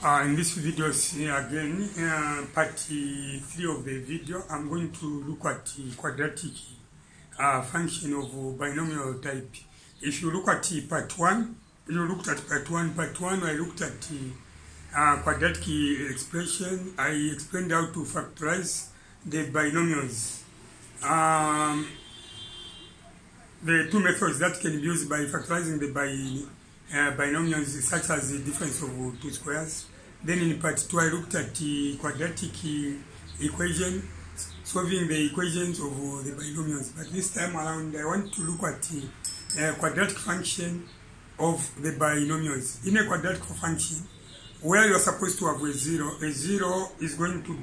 In this video, again, part 3 of the video, I'm going to look at the quadratic function of binomial type. If you look at part 1, you looked at part 1. Part 1, I looked at the quadratic expression. I explained how to factorize the binomials. The two methods that can be used by factorizing the binomials, such as the difference of two squares. Then in part 2, I looked at the quadratic equation, solving the equations of the binomials. But this time around, I want to look at the quadratic function of the binomials. In a quadratic function, where you're supposed to have a zero is going to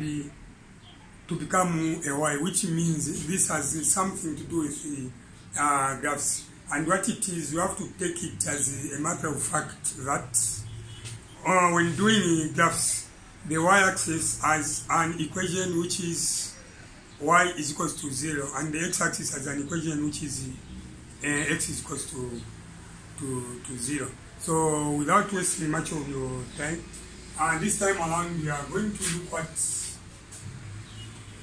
become a y, which means this has something to do with the graphs. And what it is, you have to take it as a matter of fact that when doing graphs, the y-axis has an equation which is y is equals to 0, and the x-axis has an equation which is x is equals to 0. So without wasting much of your time, this time around we are going to look at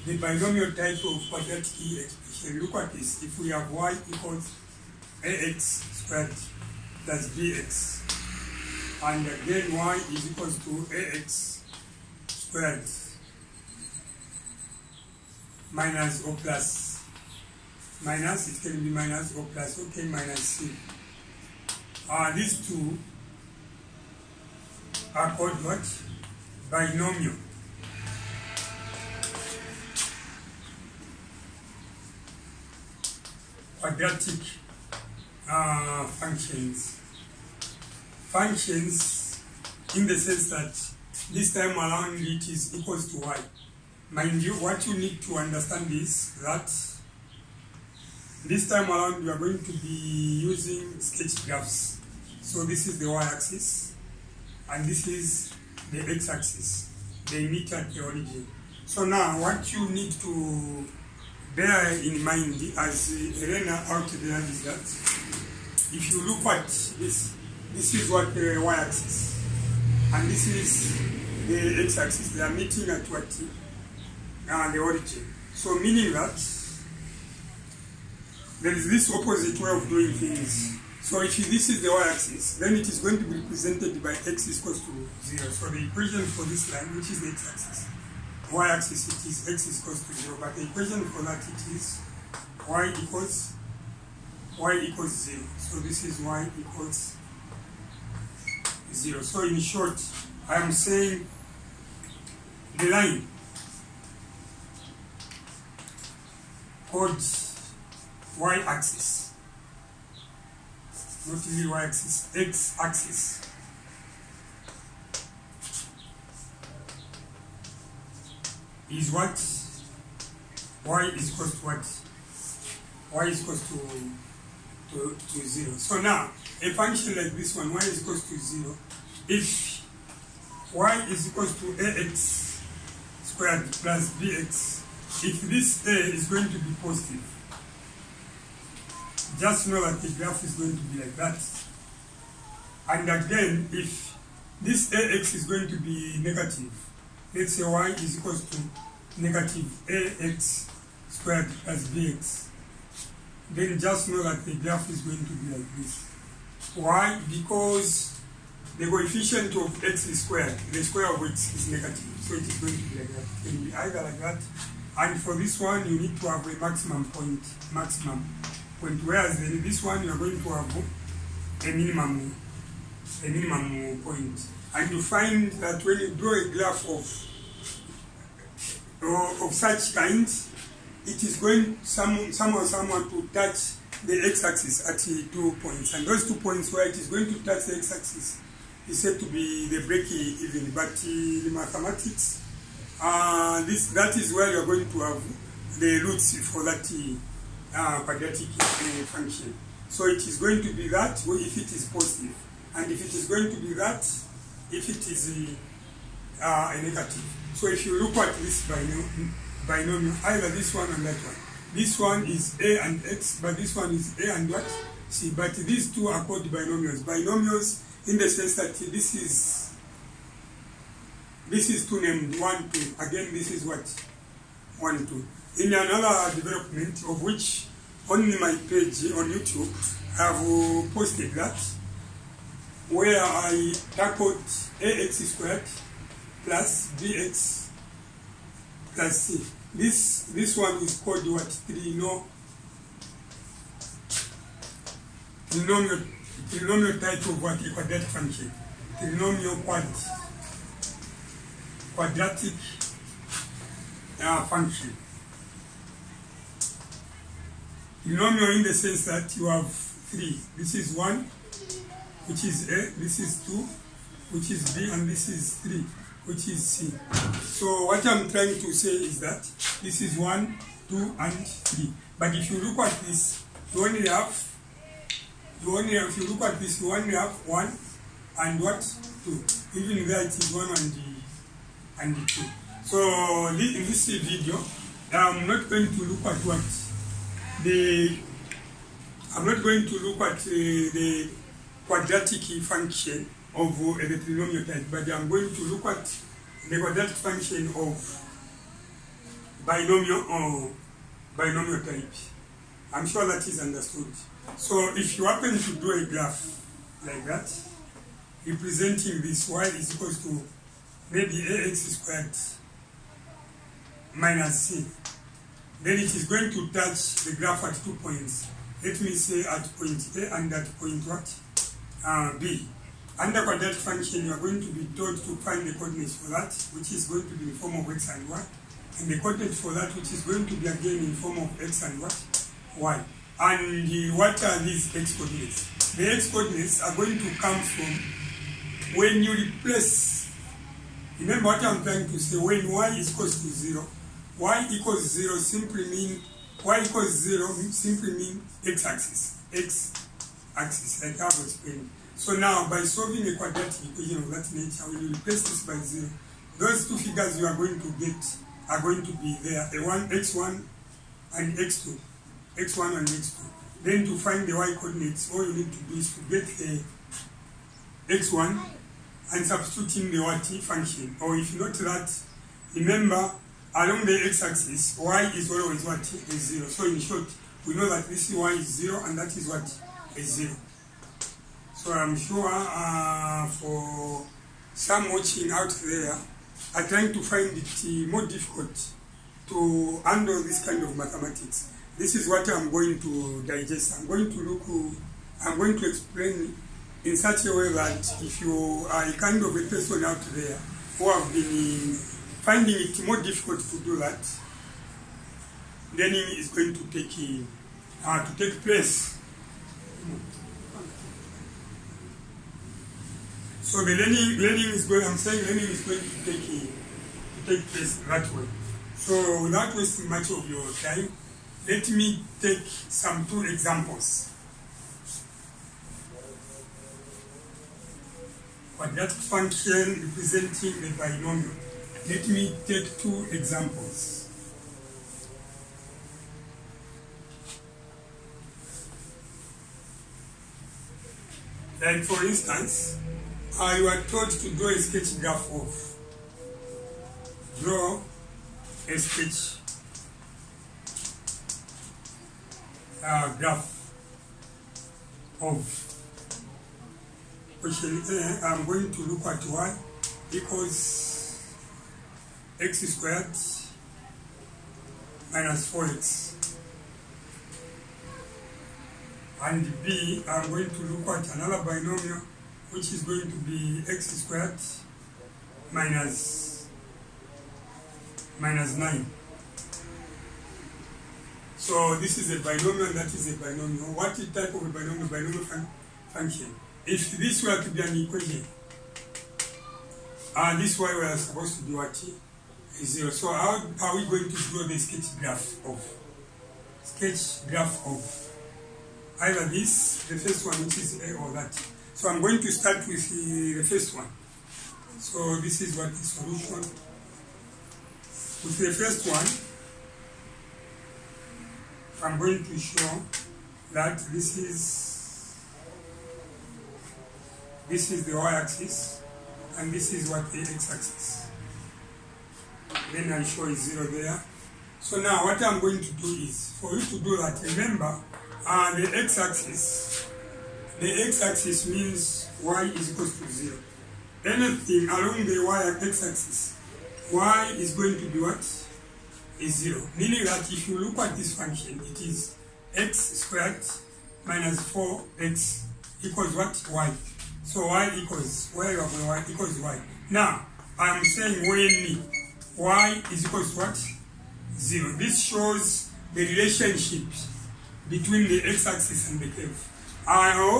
the binomial type of quadratic expression. Look at this. If we have y equals ax squared plus bx, and again y is equals to ax squared minus or plus, minus, it can be minus or plus, okay, minus c. These two are called what? Binomial. Quadratic functions in the sense that this time around it is equals to y. Mind you, what you need to understand is that this time around we are going to be using sketch graphs. So this is the y-axis and this is the x-axis. They meet at the origin. So now what you need to bear in mind, as Elena out there, is that if you look at this is what the y-axis, and this is the x-axis. They are meeting at what? The origin. So meaning that there is this opposite way of doing things. So if this is the y-axis, then it is going to be represented by x is equals to 0. So the equation for this line, which is the x-axis, y-axis, it is x is equals to 0, but the equation for that it is y equals 0. So this is y equals 0. So in short, I am saying the line called y-axis, not only y-axis, x-axis, is what? Y is equals to what? Y is equals to 0. So now, a function like this one, y is equals to 0, if y is equals to ax squared plus bx, if this a is going to be positive, just know that the graph is going to be like that. And again, if this ax is going to be negative, let's say y is equals to negative ax squared plus bx, then just know that the graph is going to be like this. Why? Because the coefficient of x is squared, the square of x is negative, so it is going to be like that. It can be either like that, and for this one you need to have a maximum point, whereas this one you are going to have a minimum point. And you find that when you draw a graph of such kind, it is going somehow to touch the x-axis at 2 points, and those 2 points where it is going to touch the x-axis is said to be the break-even. But in mathematics, that is where you are going to have the roots for that quadratic function. So it is going to be that if it is positive, and if it is going to be that if it is a negative. So if you look at this binomial, either this one and that one. This one is a and x, but this one is a and what? C. But these two are called binomials. Binomials in the sense that this is this is 2 named 1, 2. Again, this is what? 1, 2. In another development of which on my page on YouTube, I have posted that where I tackled ax squared plus bx plus c. This one is called what? Trinomial type of what? A quadratic function. Trinomial quadratic function. Trinomial in the sense that you have 3. This is 1, which is A, this is 2, which is B, and this is 3, which is C. So what I'm trying to say is that this is 1, 2, and 3. But if you look at this, if you look at this, you only have 1 and what? 2. Even there it is 1 and 2. So in this video, I'm not going to look at what? I'm not going to look at the quadratic function of the trinomial type, but I'm going to look at the quadratic function of binomial or binomial type. I'm sure that is understood. So if you happen to do a graph like that, representing this y is equals to maybe ax squared minus c, then it is going to touch the graph at 2 points. Let me say at point A and at point what? B. Under quadratic function, you are going to be told to find the coordinates for that, which is going to be in the form of x and y, and the coordinates for that, which is going to be again in the form of x and what? Y. And what are these x coordinates? The x coordinates are going to come from when you replace. Remember what I'm trying to say. When y is equals to 0, y equals 0 simply mean x-axis. X-axis, like I have explained. So now, by solving a quadratic equation of that nature, when you replace this by 0, those two figures you are going to get are going to be there, x1 and x2. x1 and x2. Then to find the y coordinates, all you need to do is to get the x1 and substitute in the what function. Or if not that, remember, along the x-axis, y is always what? Is 0. So in short, we know that this y is 0 and that is what? Is 0. So I'm sure for some watching out there are trying to find it more difficult to handle this kind of mathematics. This is what I'm going to digest. I'm going to explain in such a way that if you are a kind of a person out there who have been finding it more difficult to do that, learning is going to take place. So the learning is going to take place that way. So without wasting much of your time, let me take some 2 examples. Quadratic function representing a binomial. Let me take 2 examples. Like for instance, you are told to draw a sketch graph of. Draw a sketch graph of question A. I'm going to look at y equals x squared minus 4x. And B, I'm going to look at another binomial which is going to be x squared minus 9. So this is a binomial, that is a binomial. What type of a binomial? Binomial function. If this were to be an equation, this y we are supposed to be what? Is 0. So how are we going to draw the sketch graph of either this, the first one, which is A, or that? So I'm going to start with the first one. So this is what the solution. With the first one, I'm going to show that this is the y-axis, and this is what the x-axis. then I show a 0 there. So now what I'm going to do is, for you to do that, remember the x-axis means y is equals to 0. Anything along the x-axis, y is going to be what? Is 0. Meaning that if you look at this function, it is x squared minus 4x equals what? Y. So y equals, where you have y equals y. Now, I'm saying when y is equals to what? 0. This shows the relationship between the x-axis and the curve.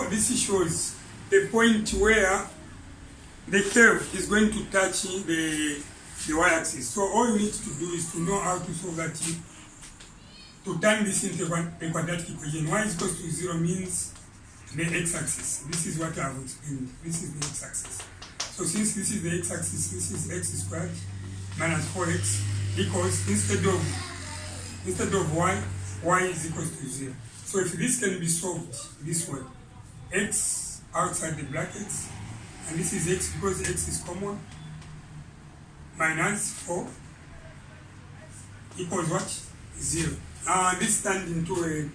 This shows the point where the curve is going to touch the y-axis. So all you need to do is to know how to solve that, to turn this into a quadratic equation. Y is equals to 0 means the x-axis. This is what I have explained. This is the x-axis. So since this is the x-axis, this is x squared minus 4x equals, instead of y is equals to 0. So if this can be solved this way, x outside the brackets, and this is x because x is common, minus 4 equals what? 0. This turned into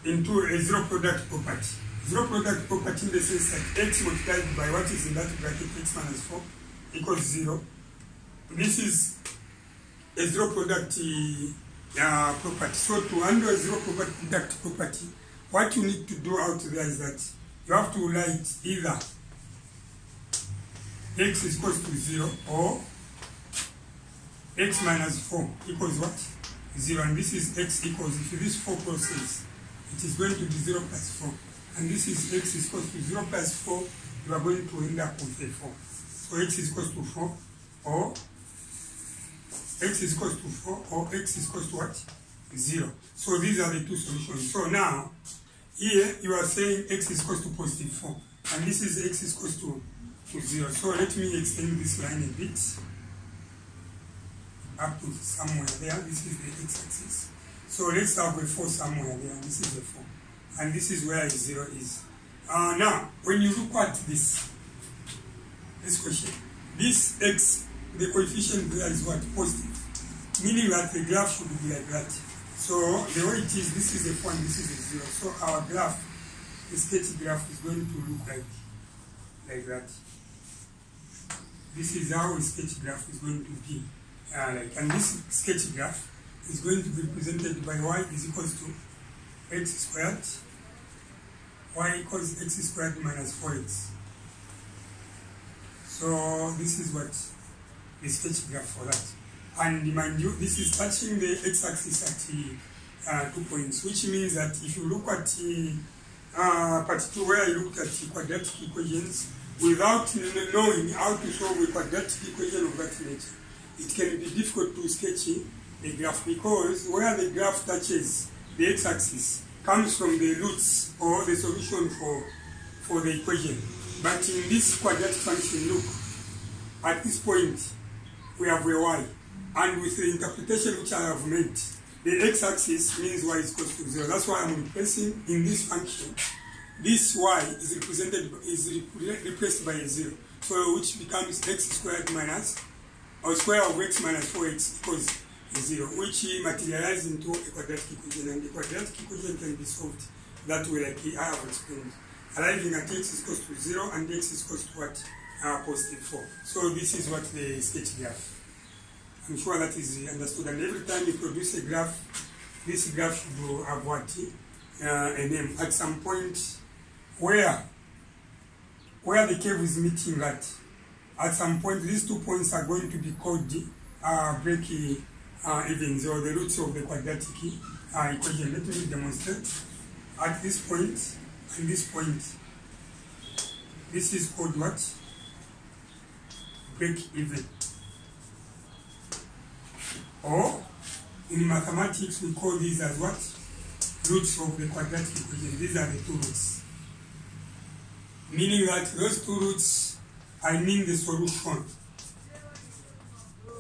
a zero product property. Zero product property in the sense that x multiplied by what is in that bracket, x minus 4 equals 0. This is a zero product property. So to handle a zero product property, what you need to do out there is that you have to write either x is equals to 0 or x minus 4 equals what? 0. And this is x equals, if this 4 crosses, it is going to be 0 plus 4. And this is x is equals to 0 plus 4, you are going to end up with a 4. So x is equals to 4 or x is equals to 4 or x is equals to what? 0. So these are the two solutions. So now, here you are saying x is equals to positive 4. And this is x is equals to 0. So let me extend this line a bit up to somewhere there. This is the x-axis. So let's have a 4 somewhere there. This is the 4. And this is where 0 is. Now, when you look at this question, this x, the coefficient there is what? Positive. Meaning that the graph should be like that. So the way it is, this is a 4 and this is a 0. So our graph, the sketch graph, is going to look like that. This is how a sketch graph is going to be like. And this sketch graph is going to be represented by y is equals to x squared. Y equals x squared minus 4x. So this is what the sketch graph for that. And mind you, this is touching the x-axis at 2 points, which means that if you look at part 2 where I looked at quadratic equations, without knowing how to solve a quadratic equation of that nature, it can be difficult to sketch the graph, because where the graph touches the x-axis comes from the roots or the solution for the equation. But in this quadratic function, look, at this point we have a y, and with the interpretation which I have made, the x-axis means y is equal to 0. That's why I'm replacing in this function. This y is replaced by a 0, so which becomes x squared minus, or square of x minus 4x equals 0, which materializes into a quadratic equation, and the quadratic equation can be solved that way, like I have explained, arriving at x is equals to 0 and x is equals to what? Positive 4. So this is what the sketch graph. I'm sure that is understood, and every time you produce a graph, this graph should have what? A name. At some point where the curve is meeting that, at some point these 2 points are going to be called break evens, or the roots of the quadratic equation. Let me demonstrate. At this point and this point, this is called what? Break even. Or in mathematics we call these as what? Roots of the quadratic equation. These are the 2 roots. Meaning that those 2 roots, I mean the solution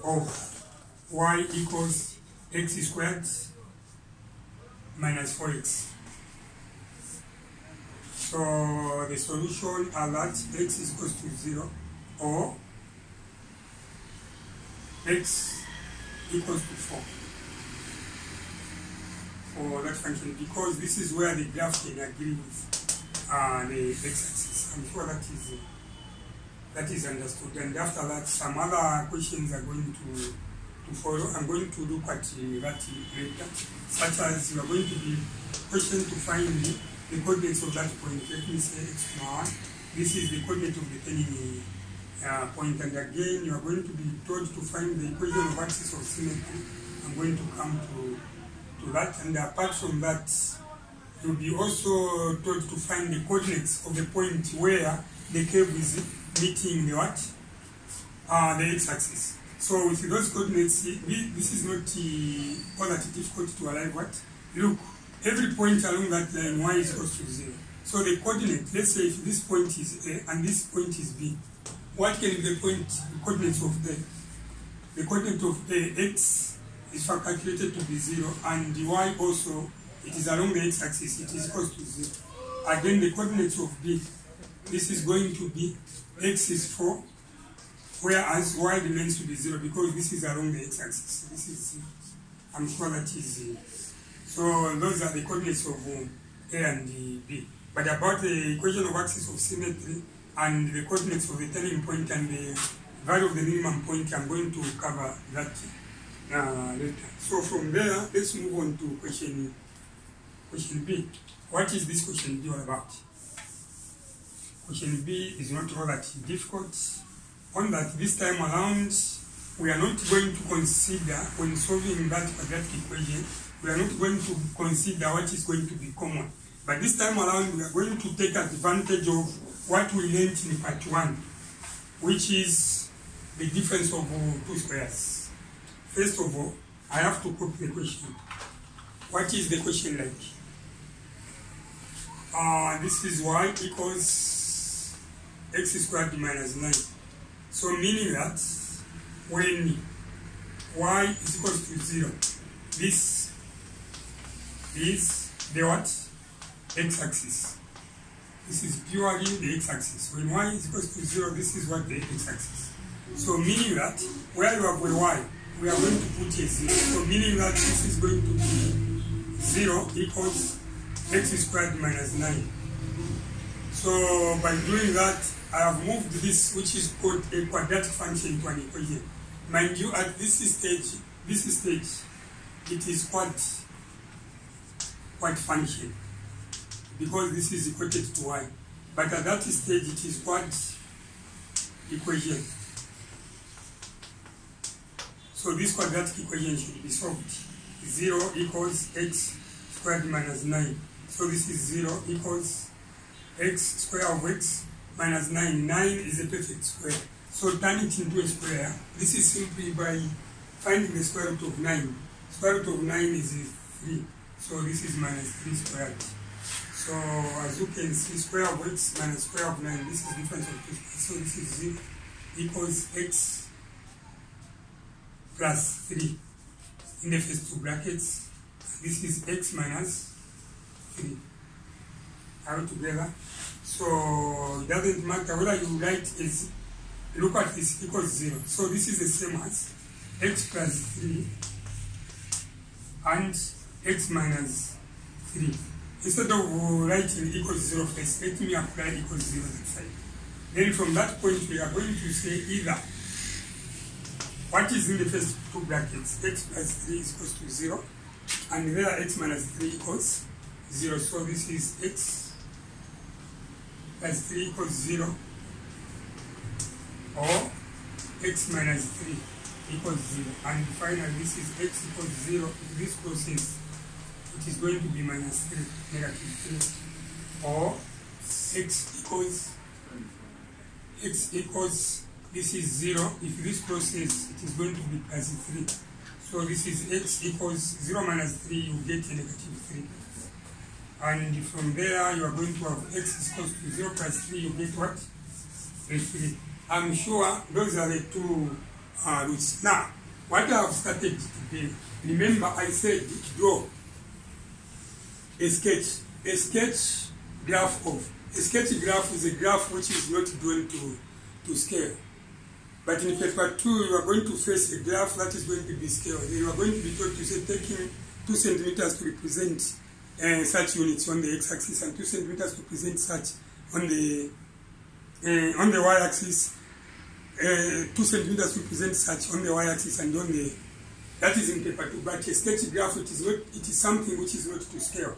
of y equals x squared minus 4x. So the solution are that x is equals to 0 or x equals to 4 for that function, because this is where the graph can agree with the x-axis. I'm sure that is understood. And after that, some other questions are going to follow. I'm going to look at that later, such as you are going to be questioned to find the coordinates of that point. Let me say x, 1. This is the coordinate of the turning point, and again you are going to be told to find the equation of axis of symmetry. I'm going to come to that, and apart from that, you'll be also told to find the coordinates of the point where the curve is meeting the what? The x-axis. So with those coordinates, this is not all that difficult to arrive at. Look, every point along that line, y is equals to 0. So the coordinate, let's say if this point is A and this point is B, what can be the coordinates of A? The coordinate of A, x, is calculated to be 0, and the y also, it is along the x-axis, it is equals to 0. Again, the coordinates of B, this is going to be x is 4, whereas y remains to be 0 because this is along the x-axis. This is 0. I'm sure that is 0. So those are the coordinates of A and B. But about the equation of axis of symmetry and the coordinates of the turning point and the value of the minimum point, I'm going to cover that later. So from there, let's move on to question B. What is this question B all about? Question B is not all that difficult. On that, this time around, we are not going to consider, when solving that quadratic equation, we are not going to consider what is going to be common. But this time around, we are going to take advantage of what we learned in part 1, which is the difference of two squares. First of all, I have to copy the question. What is the question like? This is y equals x squared minus 9. So meaning that when y is equals to 0, this is the what? X-axis. This is purely the x-axis. When y is equals to 0, this is what the x-axis. So meaning that where you have a y, we are going to put a 0. So meaning that this is going to be 0 equals x squared minus 9. So by doing that, I have moved this, which is called a quadratic function, to an equation. Mind you, at this stage, it is quite function, because this is equated to y. But at that stage, it is quad equation. So this quadratic equation should be solved. 0 equals x squared minus 9. So this is 0 equals x square of x minus 9. 9 is a perfect square. So turn it into a square. This is simply by finding the square root of 9. Square root of 9 is 3. So this is minus 3 squared. So as you can see, square of x minus square of 9, this is the difference of 2 squares. So this is 0 equals x plus 3 in the first two brackets. This is x minus 3 all together. So it doesn't matter whether you write as, look at this, equals 0. So this is the same as x plus 3 and x minus 3. Instead of writing equals 0 first, let me apply equals 0 that side. Then from that point, we are going to say either what is in the first two brackets, x plus 3 is equals to 0, and there x minus 3 equals 0. So this is x plus 3 equals 0, or x minus 3 equals 0. And finally, this is x equals 0. If this process, it is going to be minus 3, negative 3, or x equals, this is 0. If this process, it is going to be plus 3. So this is x equals 0 minus 3, you get a negative 3. And from there, you are going to have x is equals to 0 plus 3, you get what? A 3. I'm sure those are the two roots. Now, what I have started today, remember I said draw a sketch. A sketch graph is a graph which is not drawn to scale. But in paper 2, you are going to face a graph that is going to be scaled. You are going to be told to say taking 2 centimeters to represent such units on the x-axis and 2 centimeters to represent such on the y-axis. 2 centimeters to represent such on the y-axis and on the, that is in paper 2. But a sketch graph, it is something which is not to scale.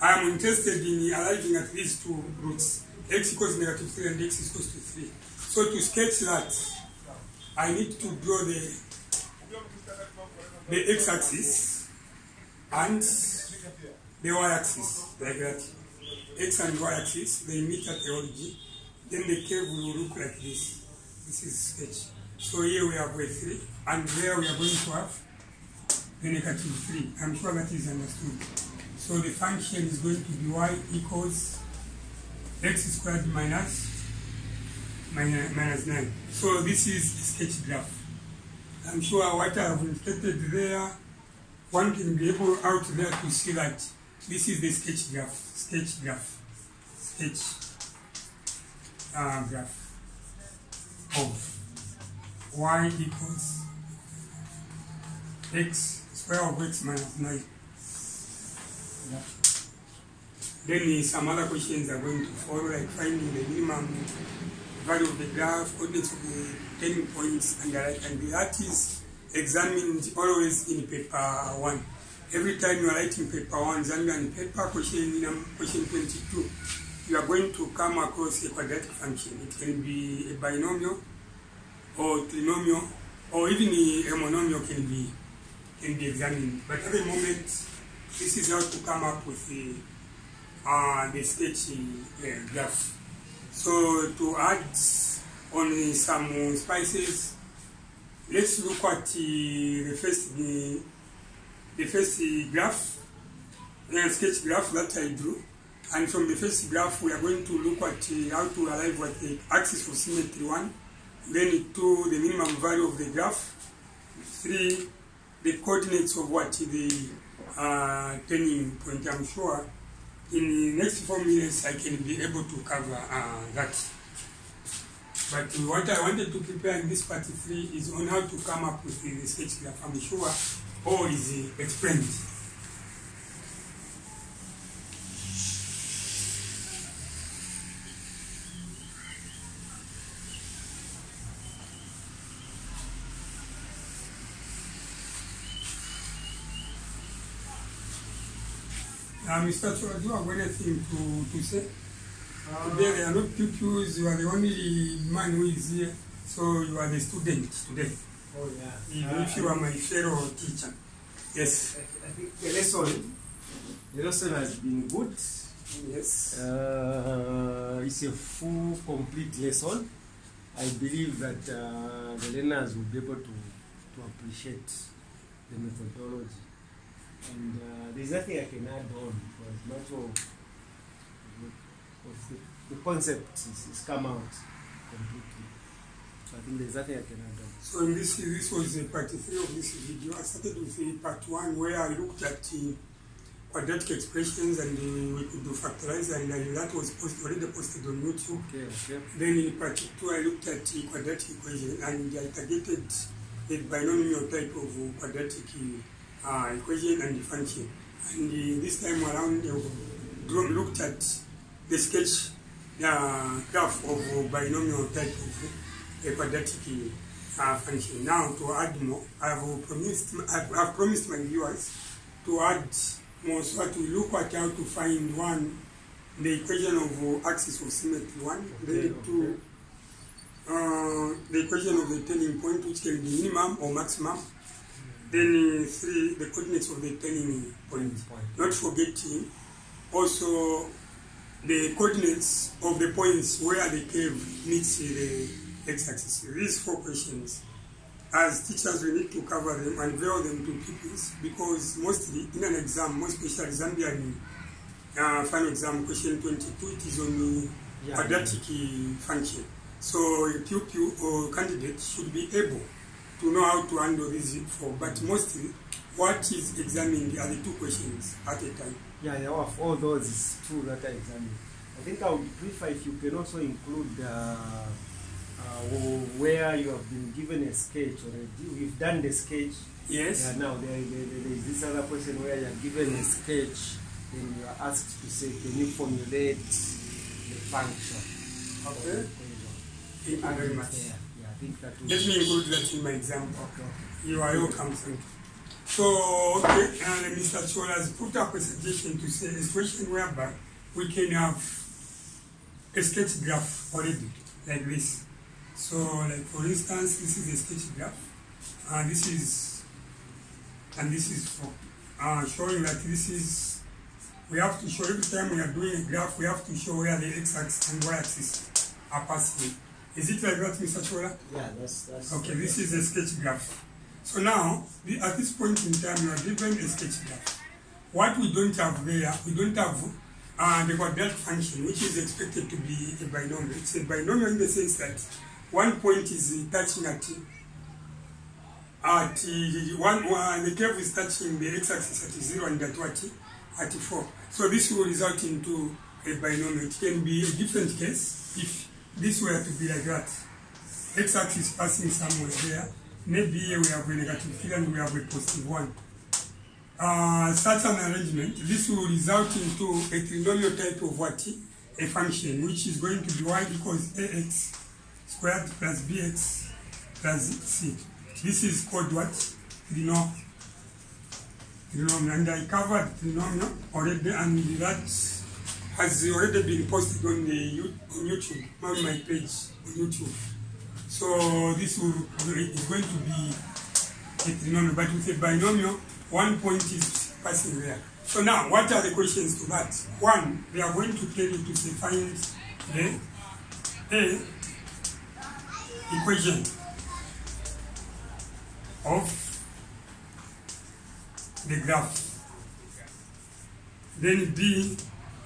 I am interested in arriving at these two roots, x equals -3 and x equals to 3. So to sketch that, I need to draw the x-axis and the y-axis, like that. X and y-axis, they meet at the origin. Then the curve will look like this. This is sketch. So here we have a 3, and there we are going to have the -3. I'm sure that is understood. So the function is going to be y equals x squared minus 9. So this is a sketch graph. I'm sure what I have indicated there, one can be able out there to see that this is the sketch graph. Graph of y equals x square of x minus 9. Then some other questions are going to follow, like finding the minimum value of the graph, coordinates of the turning points, and that is examined always in paper 1. Every time you are writing paper 1, Zambian paper, question 22, you are going to come across a quadratic function. It can be a binomial or trinomial, or even a monomial can be examined. But at the moment, this is how to come up with the sketch graph. So to add on some spices, let's look at the first graph, sketch graph that I drew. And from the first graph, we are going to look at how to arrive at the axis of symmetry 1, then 2, the minimum value of the graph, 3, the coordinates of what the turning point. I'm sure in the next 4 minutes I can be able to cover that. But what I wanted to prepare in this part 3 is on how to come up with the sketch graph. I'm sure all is explained. Mr. Chua, do you have anything to say? Today there are no pupils, you are the only man who is here, so you are the student today. Oh yeah. Even if you are my fellow teacher. Yes. I think the lesson has been good. Yes. It's a full, complete lesson. I believe that the learners will be able to appreciate the methodology. And there's nothing I can add on, because much of the concept is come out completely. So I think there's nothing I can add on. So in this was part 3 of this video. I started with part 1 where I looked at quadratic expressions and we could do factorize, and that was already posted on YouTube. Okay. Then in part 2 I looked at quadratic equation and I targeted a binomial type of quadratic equation and function. And this time around I looked at the sketch graph of binomial type of a quadratic function. Now to add more, I've promised my viewers to add more, so that we look at how to find the equation of axis of symmetry 1, then 2, the equation of the turning point, which can be minimum or maximum, then 3, the coordinates of the turning point. Not forgetting also the coordinates of the points where the curve meets the x-axis. These 4 questions, as teachers, we need to cover them and veil them to pupils, because mostly in an exam, most especially Zambian final exam, question 22, it is on the quadratic function. So a pupil or candidate should be able to know how to handle these 4, but mostly what is examined are the 2 questions at a time. Yeah, of all those is true that I examined. I think I would prefer if you can also include where you have been given a sketch already. We've done the sketch. Yes. Now there is this other question where you are given a sketch, then you are asked to say, can you formulate the function? Okay. Thank you very much. Yeah, I think that Let me include that in my example. Okay. You are welcome. So, okay, Mr. Chola has put up a suggestion to say a situation whereby we can have a sketch graph already, like this. So, like for instance, this is a sketch graph, and this is for showing that this is, we have to show every time we are doing a graph, we have to show where the x-axis and y-axis are passing. Is it like that, Mr. Chola? Yeah, that's okay. This is a sketch graph. So now, at this point in time, you are given a sketch graph. What we don't have there, we don't have the quadratic function, which is expected to be a binomial. It's a binomial in the sense that one point is touching at the curve is touching the x-axis at 0 and at what? At 4. So this will result into a binomial. It can be a different case if this were to be like that. X-axis passing somewhere there. Maybe we have a negative 3 and we have a positive 1. Such an arrangement, this will result into a trinomial type of what? A function, which is going to be y equals ax squared plus bx plus c. This is called what? Trinomial. And I covered trinomial already, and that has already been posted on YouTube, on my page on YouTube. So this is going to be a trinomial, but with a binomial, one point is passing there. So now, what are the questions to that? One, we are going to tell you to say find the equation of the graph. Then B,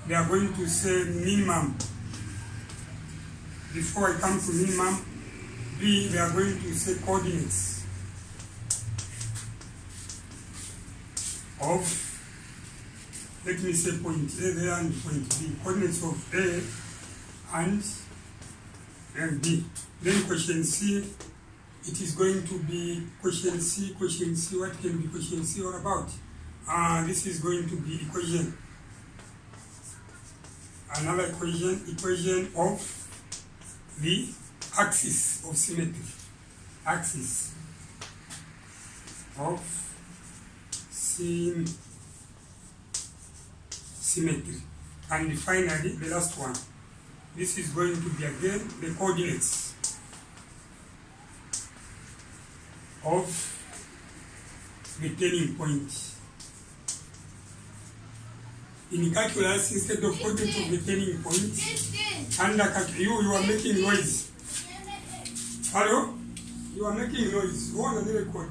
they are going to say minimum. Before I come to minimum, B, they are going to say coordinates of, let me say point A there and point B, coordinates of A and B. Then question C, it is going to be question C, what can be question C all about? This is going to be equation, another equation of the axis of symmetry, axis of symmetry. And finally, the last one, this is going to be again the coordinates of the turning point. In calculus, instead of coordinates of the turning point, under you are making noise. Hello? You are making noise. Go on and record that.